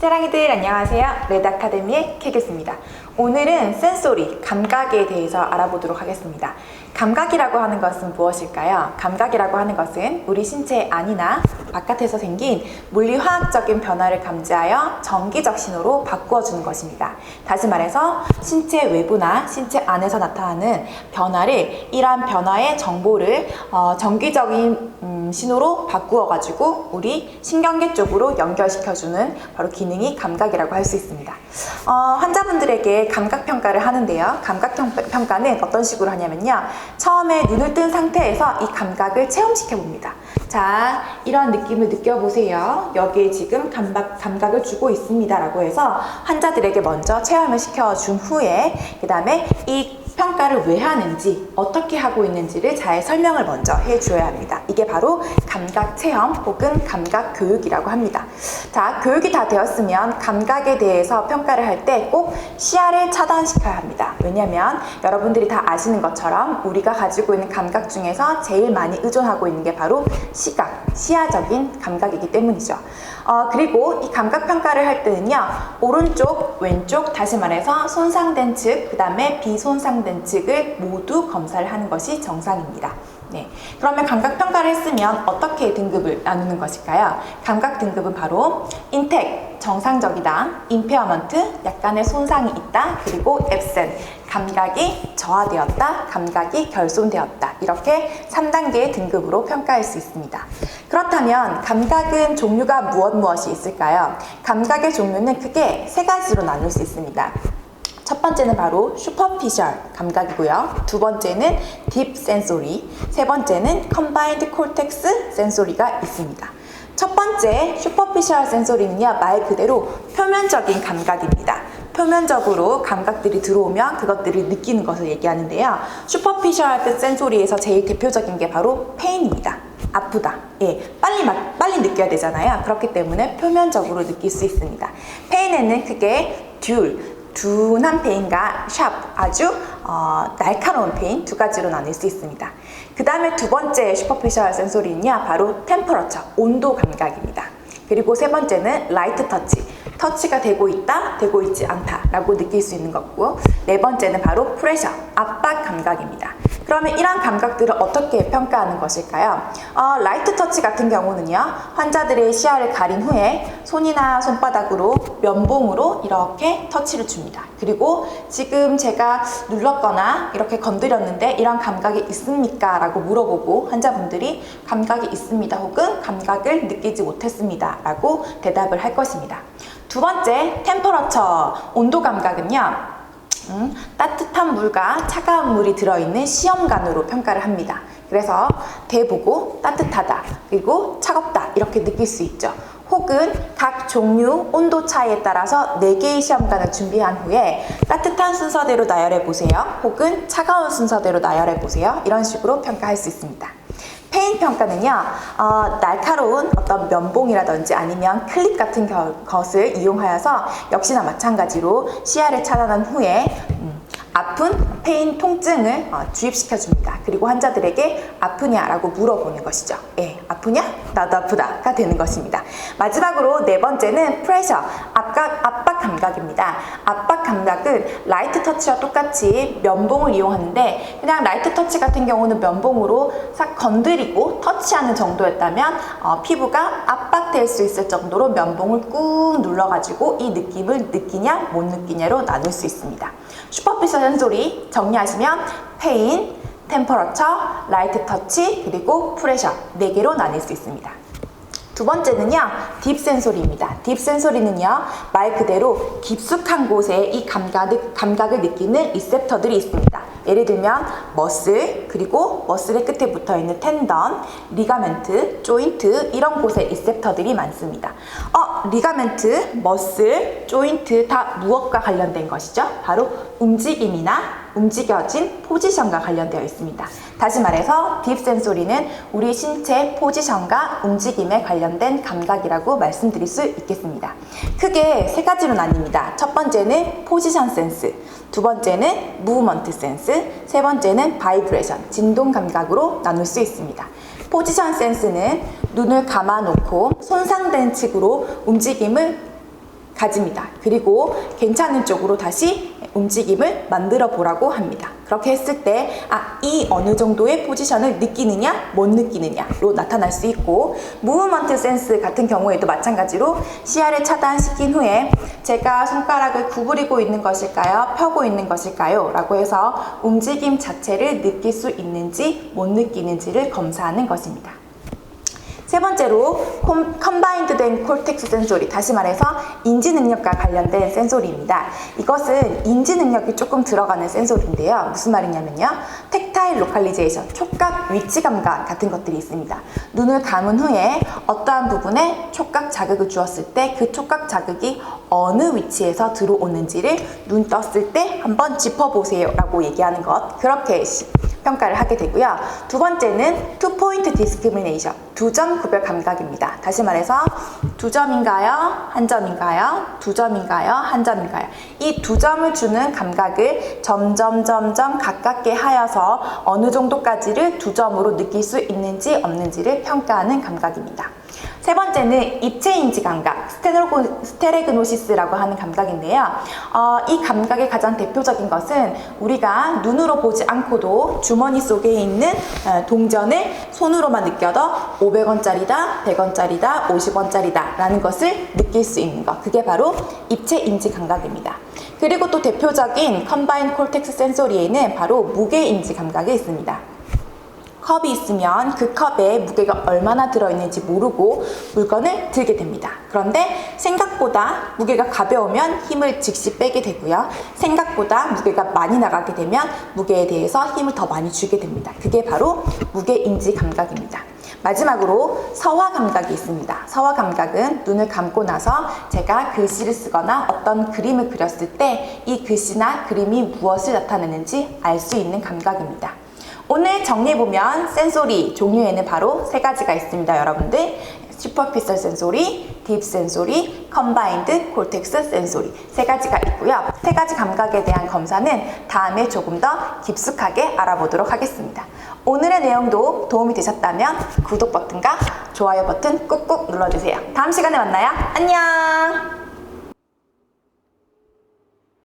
사랑이들 안녕하세요. 레드아카데미의 캐겠습니다. 오늘은 센소리, 감각에 대해서 알아보도록 하겠습니다. 감각이라고 하는 것은 무엇일까요? 감각이라고 하는 것은 우리 신체 안이나 바깥에서 생긴 물리화학적인 변화를 감지하여 정기적 신호로 바꾸어주는 것입니다. 다시 말해서 신체 외부나 신체 안에서 나타나는 변화를 이러한 변화의 정보를 정기적인 신호로 바꾸어가지고 우리 신경계 쪽으로 연결시켜주는 바로 기능이 감각이라고 할 수 있습니다. 환자분들에게 감각평가를 하는데요. 감각평가는 어떤 식으로 하냐면요. 처음에 눈을 뜬 상태에서 이 감각을 체험시켜 봅니다. 자, 이런 느낌을 느껴보세요. 여기에 지금 감각을 주고 있습니다 라고 해서 환자들에게 먼저 체험을 시켜준 후에 그 다음에 이 평가를 왜 하는지 어떻게 하고 있는지를 잘 설명을 먼저 해줘야 합니다. 이게 바로 감각 체험 혹은 감각 교육이라고 합니다. 자, 교육이 다 되었으면 감각에 대해서 평가를 할 때 꼭 시야를 차단시켜야 합니다. 왜냐하면 여러분들이 다 아시는 것처럼 우리가 가지고 있는 감각 중에서 제일 많이 의존하고 있는 게 바로 시각, 시야적인 감각이기 때문이죠. 그리고 이 감각 평가를 할 때는요, 오른쪽, 왼쪽, 다시 말해서 손상된 측, 그 다음에 비손상된 측을 모두 검사를 하는 것이 정상입니다. 네. 그러면 감각 평가를 했으면 어떻게 등급을 나누는 것일까요? 감각 등급은 바로 인텍, 정상적이다, 임페어먼트, 약간의 손상이 있다, 그리고 앱센, 감각이 저하되었다, 감각이 결손되었다, 이렇게 3단계의 등급으로 평가할 수 있습니다. 그렇다면 감각은 종류가 무엇이 있을까요? 감각의 종류는 크게 세 가지로 나눌 수 있습니다. 첫 번째는 바로 슈퍼피셜 감각이고요. 두 번째는 딥 센소리, 세 번째는 컴바인드 콜텍스 센소리가 있습니다. 첫 번째 슈퍼피셜 센소리는요, 말 그대로 표면적인 감각입니다. 표면적으로 감각들이 들어오면 그것들을 느끼는 것을 얘기하는데요. 슈퍼피셜 센소리에서 제일 대표적인 게 바로 페인입니다. 아프다. 예, 빨리 느껴야 되잖아요. 그렇기 때문에 표면적으로 느낄 수 있습니다. 페인에는 크게 둔한 페인과 샵, 아주 날카로운 페인 두 가지로 나눌 수 있습니다. 그 다음에 두 번째 슈퍼피셜 센소리는요, 바로 템퍼러처, 온도 감각입니다. 그리고 세 번째는 라이트 터치, 터치가 되고 있다, 되고 있지 않다 라고 느낄 수 있는 거고, 네 번째는 바로 프레셔, 압박 감각입니다. 그러면 이러한 감각들을 어떻게 평가하는 것일까요? 라이트 터치 같은 경우는요, 환자들의 시야를 가린 후에 손이나 손바닥으로 면봉으로 이렇게 터치를 줍니다. 그리고 지금 제가 눌렀거나 이렇게 건드렸는데 이런 감각이 있습니까? 라고 물어보고 환자분들이 감각이 있습니다 혹은 감각을 느끼지 못했습니다 라고 대답을 할 것입니다. 두 번째, 템퍼러처, 온도 감각은요, 따뜻한 물과 차가운 물이 들어있는 시험관으로 평가를 합니다. 그래서 대보고 따뜻하다, 그리고 차갑다 이렇게 느낄 수 있죠. 혹은 각 종류 온도 차이에 따라서 4개의 시험관을 준비한 후에 따뜻한 순서대로 나열해 보세요. 혹은 차가운 순서대로 나열해 보세요. 이런 식으로 평가할 수 있습니다. 페인 평가는요, 날카로운 어떤 면봉이라든지 아니면 클립 같은 것을 이용하여서 역시나 마찬가지로 시야를 차단한 후에 아픈 페인 통증을 주입시켜 줍니다. 그리고 환자들에게 아프냐라고 물어보는 것이죠. 예, 아프냐? 나도 아프다가 되는 것입니다. 마지막으로 네 번째는 프레셔, 압박 감각입니다. 압박 감각은 라이트 터치와 똑같이 면봉을 이용하는데, 그냥 라이트 터치 같은 경우는 면봉으로 싹 건드리고 터치하는 정도였다면 피부가 압박될 수 있을 정도로 면봉을 꾹 눌러가지고 이 느낌을 느끼냐 못 느끼냐로 나눌 수 있습니다. 슈퍼피셜 센소리 정리하시면 페인, 템퍼러처, 라이트 터치, 그리고 프레셔 4개로 나눌 수 있습니다. 두 번째는요, 딥 센소리입니다. 딥 센소리는요, 말 그대로 깊숙한 곳에 이 감각을 느끼는 리셉터들이 있습니다. 예를 들면 머슬, 그리고 머슬의 끝에 붙어있는 텐던, 리가멘트, 조인트, 이런 곳에 리셉터들이 많습니다. 리가멘트, 머슬, 조인트 다 무엇과 관련된 것이죠? 바로 움직임이나 움직여진 포지션과 관련되어 있습니다. 다시 말해서 딥 센소리는 우리 신체 포지션과 움직임에 관련된 감각이라고 말씀드릴 수 있겠습니다. 크게 세 가지로 나뉩니다. 첫 번째는 포지션 센스, 두 번째는 무브먼트 센스, 세 번째는 바이브레이션, 진동 감각으로 나눌 수 있습니다. 포지션 센스는 눈을 감아놓고 손상된 측으로 움직임을 가집니다. 그리고 괜찮은 쪽으로 다시 움직임을 만들어 보라고 합니다. 그렇게 했을 때 이 어느 정도의 포지션을 느끼느냐 못 느끼느냐로 나타날 수 있고, 무브먼트 센스 같은 경우에도 마찬가지로 시야를 차단시킨 후에 제가 손가락을 구부리고 있는 것일까요? 펴고 있는 것일까요? 라고 해서 움직임 자체를 느낄 수 있는지 못 느끼는지를 검사하는 것입니다. 세 번째로 컴바인드 된 콜텍스 센소리, 다시 말해서 인지 능력과 관련된 센소리입니다. 이것은 인지 능력이 조금 들어가는 센소리인데요. 무슨 말이냐면요, 텍타일 로컬리제이션, 촉각 위치 감각 같은 것들이 있습니다. 눈을 감은 후에 어떠한 부분에 촉각 자극을 주었을 때 그 촉각 자극이 어느 위치에서 들어오는지를 눈 떴을 때 한번 짚어보세요 라고 얘기하는 것, 그렇게 평가를 하게 되고요. 두 번째는 투 포인트 디스크리미네이션, 두 점 구별 감각입니다. 다시 말해서 두 점인가요? 한 점인가요? 두 점인가요? 한 점인가요? 이 두 점을 주는 감각을 점점 가깝게 하여서 어느 정도까지를 두 점으로 느낄 수 있는지 없는지를 평가하는 감각입니다. 세 번째는 입체인지 감각, 스테레그노시스라고 하는 감각인데요. 이 감각의 가장 대표적인 것은 우리가 눈으로 보지 않고도 주머니 속에 있는 동전을 손으로만 느껴도 500원짜리다, 100원짜리다, 50원짜리다 라는 것을 느낄 수 있는 것, 그게 바로 입체인지 감각입니다. 그리고 또 대표적인 컴바인 콜텍스 센소리에는 바로 무게인지 감각이 있습니다. 컵이 있으면 그 컵에 무게가 얼마나 들어있는지 모르고 물건을 들게 됩니다. 그런데 생각보다 무게가 가벼우면 힘을 즉시 빼게 되고요. 생각보다 무게가 많이 나가게 되면 무게에 대해서 힘을 더 많이 주게 됩니다. 그게 바로 무게인지 감각입니다. 마지막으로 서화 감각이 있습니다. 서화 감각은 눈을 감고 나서 제가 글씨를 쓰거나 어떤 그림을 그렸을 때 이 글씨나 그림이 무엇을 나타내는지 알 수 있는 감각입니다. 오늘 정리해보면 센소리 종류에는 바로 세 가지가 있습니다. 여러분들, 슈퍼피셜 센소리, 딥 센소리, 컴바인드 콜텍스 센소리, 세 가지가 있고요. 세 가지 감각에 대한 검사는 다음에 조금 더 깊숙하게 알아보도록 하겠습니다. 오늘의 내용도 도움이 되셨다면 구독 버튼과 좋아요 버튼 꾹꾹 눌러주세요. 다음 시간에 만나요. 안녕.